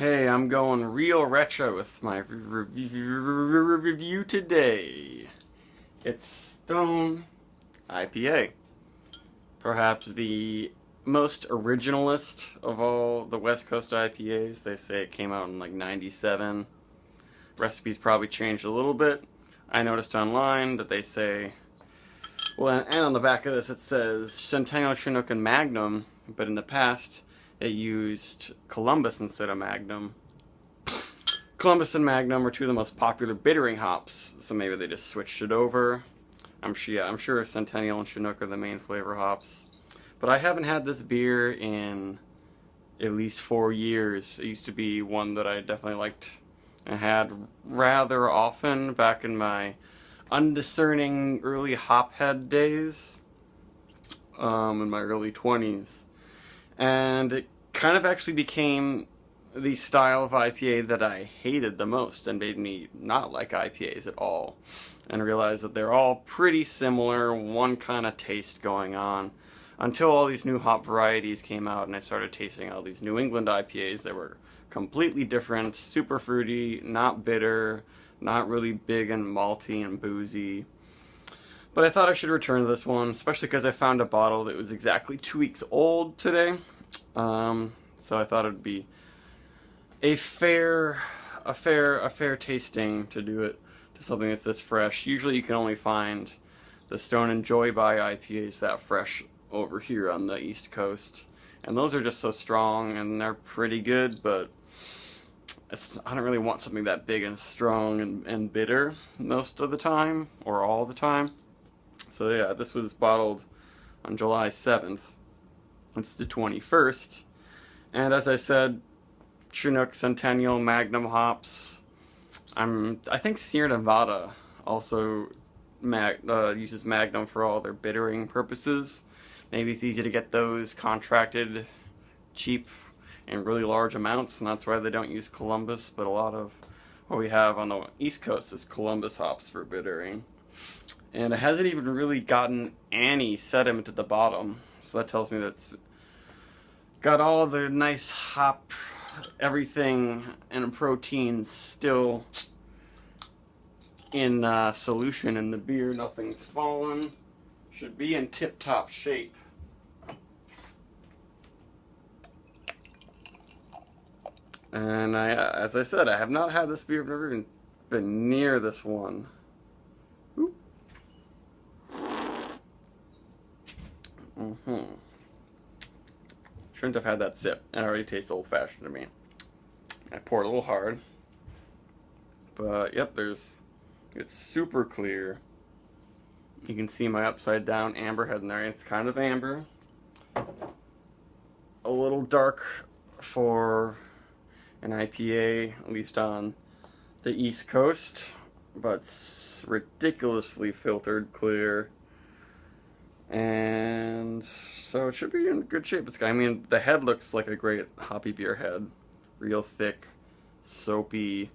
Hey, I'm going real retro with my review today. It's Stone IPA. Perhaps the most originalist of all the West Coast IPAs. They say it came out in like 97. Recipes probably changed a little bit. I noticed online that they say, well, and on the back of this it says Centennial, Chinook, and Magnum, but in the past it used Columbus instead of Magnum. Columbus and Magnum are two of the most popular bittering hops, so maybe they just switched it over. I'm sure Centennial and Chinook are the main flavor hops. But I haven't had this beer in at least 4 years. It used to be one that I definitely liked and had rather often back in my undiscerning early hophead days, in my early 20s. And it kind of actually became the style of IPA that I hated the most and made me not like IPAs at all, and realized that they're all pretty similar, one kind of taste going on, until all these new hop varieties came out and I started tasting all these New England IPAs that were completely different, super fruity, not bitter, not really big and malty and boozy. But I thought I should return to this one, especially because I found a bottle that was exactly 2 weeks old today. So I thought it'd be a fair tasting to do it to something that's this fresh. Usually you can only find the Stone and Joy by IPAs that fresh over here on the East Coast, and those are just so strong and they're pretty good, but I don't really want something that big and strong and bitter most of the time or all the time. So yeah, this was bottled on July 7th. It's the 21st, and as I said, Chinook, Centennial, Magnum hops. I think Sierra Nevada also uses Magnum for all their bittering purposes. Maybe it's easy to get those contracted cheap in really large amounts, and that's why they don't use Columbus, but a lot of what we have on the East Coast is Columbus hops for bittering. And it hasn't even really gotten any sediment at the bottom, so that tells me that it's got all the nice hop, everything, and proteins still in solution in the beer. Nothing's fallen. Should be in tip-top shape. And as I said, I have not had this beer. I've never even been near this one. Oop. Shouldn't have had that sip. It already tastes old-fashioned to me. I poured a little hard. But, yep, it's super clear. You can see my upside down amber head in there. It's kind of amber. A little dark for an IPA, at least on the East Coast. But it's ridiculously filtered clear. And so it should be in good shape. I mean, the head looks like a great hoppy beer head. Real thick, soapy,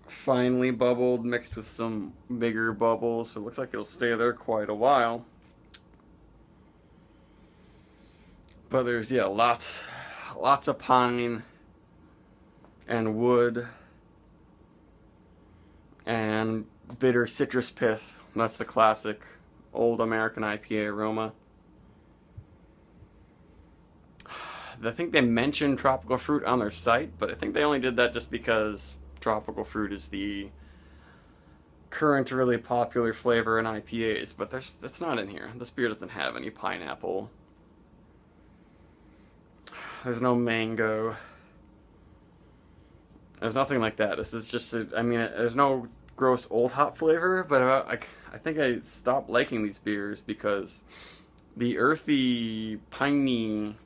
finely bubbled, mixed with some bigger bubbles. So it looks like it'll stay there quite a while. But there's, yeah, lots of pine and wood and bitter citrus pith. That's the classic old American IPA aroma. I think they mentioned tropical fruit on their site, but I think they only did that just because tropical fruit is the current really popular flavor in IPAs, but that's not in here. This beer doesn't have any pineapple. There's no mango. There's nothing like that. This is just, there's no gross old hop flavor, but I think I stopped liking these beers because the earthy, piney,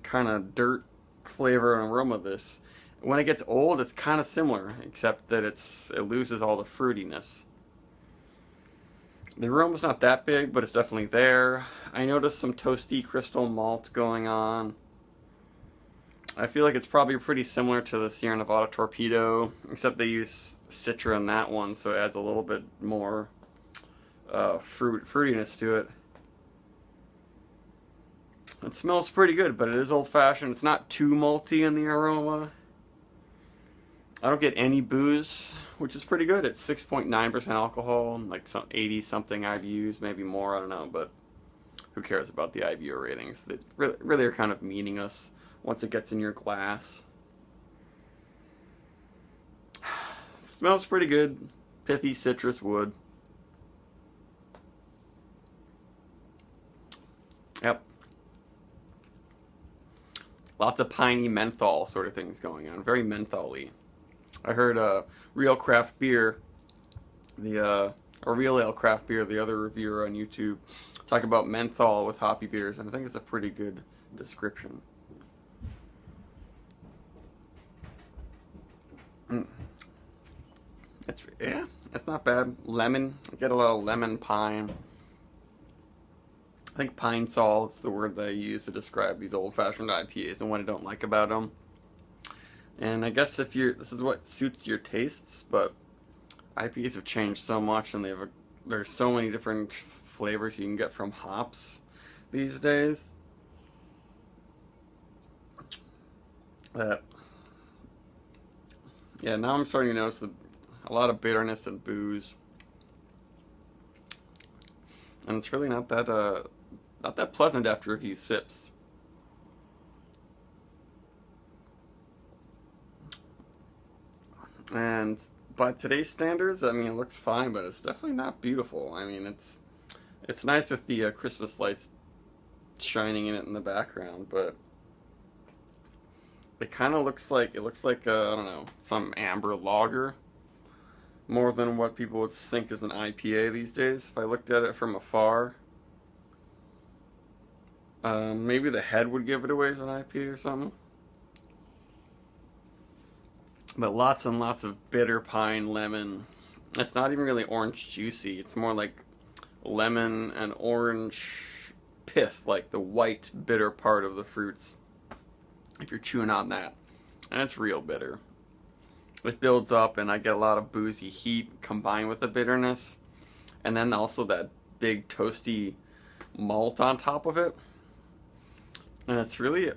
kind of dirt flavor and aroma of this, when it gets old, it's kind of similar, except that it loses all the fruitiness. The aroma's not that big, but it's definitely there. I noticed some toasty crystal malt going on. I feel like it's probably pretty similar to the Sierra Nevada Torpedo, except they use Citra in that one, so it adds a little bit more fruitiness to it. It smells pretty good, but it is old-fashioned. It's not too malty in the aroma. I don't get any booze, which is pretty good. It's 6.9% alcohol, and like some 80 something IBUs, maybe more. I don't know, but who cares about the IBU ratings? They really are kind of meaningless once it gets in your glass. Smells pretty good. Pithy citrus wood. Yep. Lots of piney menthol sort of things going on. Very mentholy. I heard Real Craft Beer, or Real Ale Craft Beer, the other reviewer on YouTube, talk about menthol with hoppy beers, and I think it's a pretty good description. It's not bad. Lemon, I get a lot of lemon pine. I think pine sol is the word that I use to describe these old-fashioned IPAs and what I don't like about them. And I guess this is what suits your tastes, but IPAs have changed so much, and there's so many different flavors you can get from hops these days that, yeah, now I'm starting to notice a lot of bitterness and booze, and it's really not that pleasant after a few sips. And by today's standards, I mean, it looks fine, but it's definitely not beautiful. I mean, it's nice with the Christmas lights shining in it in the background, but it kind of looks like I don't know, some amber lager more than what people would think is an IPA these days. If I looked at it from afar, maybe the head would give it away as an IPA or something. But lots and lots of bitter pine lemon. It's not even really orange juicy. It's more like lemon and orange pith, like the white bitter part of the fruits, if you're chewing on that. And it's real bitter. It builds up, and I get a lot of boozy heat combined with the bitterness. And then also that big toasty malt on top of it. And it's really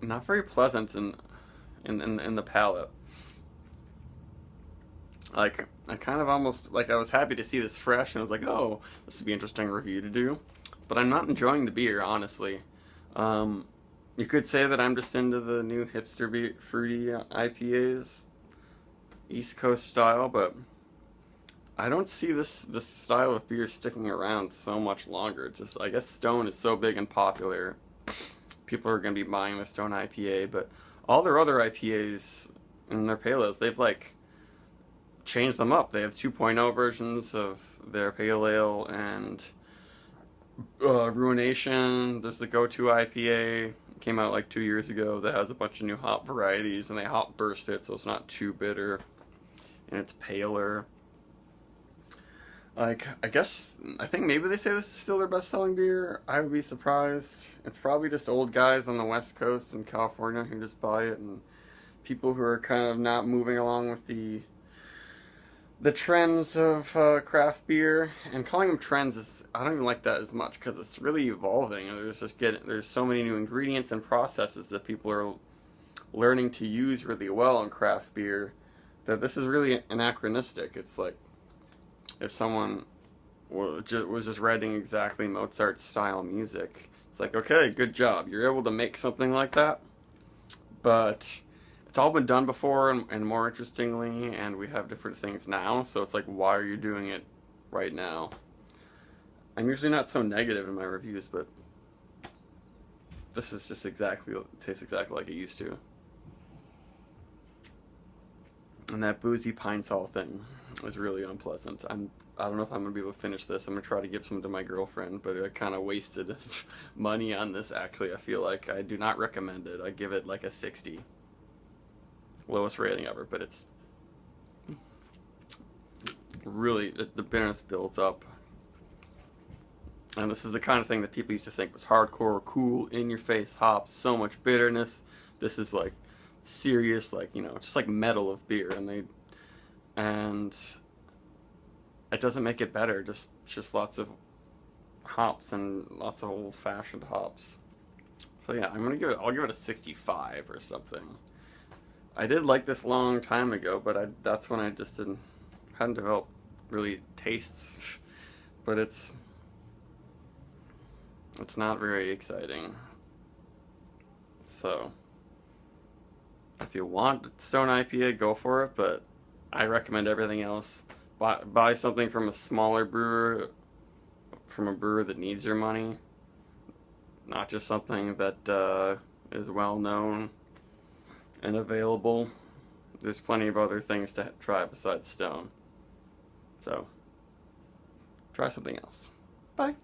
not very pleasant in the palate. Like, I kind of almost, like, I was happy to see this fresh, and I was like, oh, this would be an interesting review to do. But I'm not enjoying the beer, honestly. You could say that I'm just into the new hipster fruity IPAs, East Coast style, but I don't see this style of beer sticking around so much longer. Just, I guess Stone is so big and popular. People are going to be buying the Stone IPA, but all their other IPAs in their pale ales, they've, like, changed them up. They have 2.0 versions of their pale ale, and Ruination, there's the Go-To IPA, came out like 2 years ago, that has a bunch of new hop varieties, and they hop burst it so it's not too bitter, and it's paler. Like, I think maybe they say this is still their best-selling beer. I would be surprised. It's probably just old guys on the West Coast in California who just buy it, and people who are kind of not moving along with the trends of craft beer. And calling them trends is, I don't even like that as much, because it's really evolving, and there's so many new ingredients and processes that people are learning to use really well in craft beer, that this is really anachronistic. It's like if someone was just writing exactly Mozart style music, it's like, okay, good job, you're able to make something like that, but it's all been done before, and more interestingly, and we have different things now, so it's like, why are you doing it right now? I'm usually not so negative in my reviews, but this is just it tastes exactly like it used to. And that boozy pine sol thing was really unpleasant. I don't know if I'm going to be able to finish this. I'm going to try to give some to my girlfriend, but I kind of wasted money on this, actually. I feel like I do not recommend it. I give it like a 60. Lowest rating ever, but it's really, the bitterness builds up. And this is the kind of thing that people used to think was hardcore, cool, in-your-face hops, so much bitterness. This is like serious, like, you know, just like metal of beer, and it doesn't make it better, just lots of hops and lots of old-fashioned hops. So yeah, I'll give it a 65 or something. I did like this a long time ago, but that's when I just hadn't developed really tastes. But it's not very exciting. So if you want Stone IPA, go for it. But I recommend everything else. Buy something from a smaller brewer, from a brewer that needs your money, not just something that is well known and available. There's plenty of other things to try besides Stone. So try something else. Bye.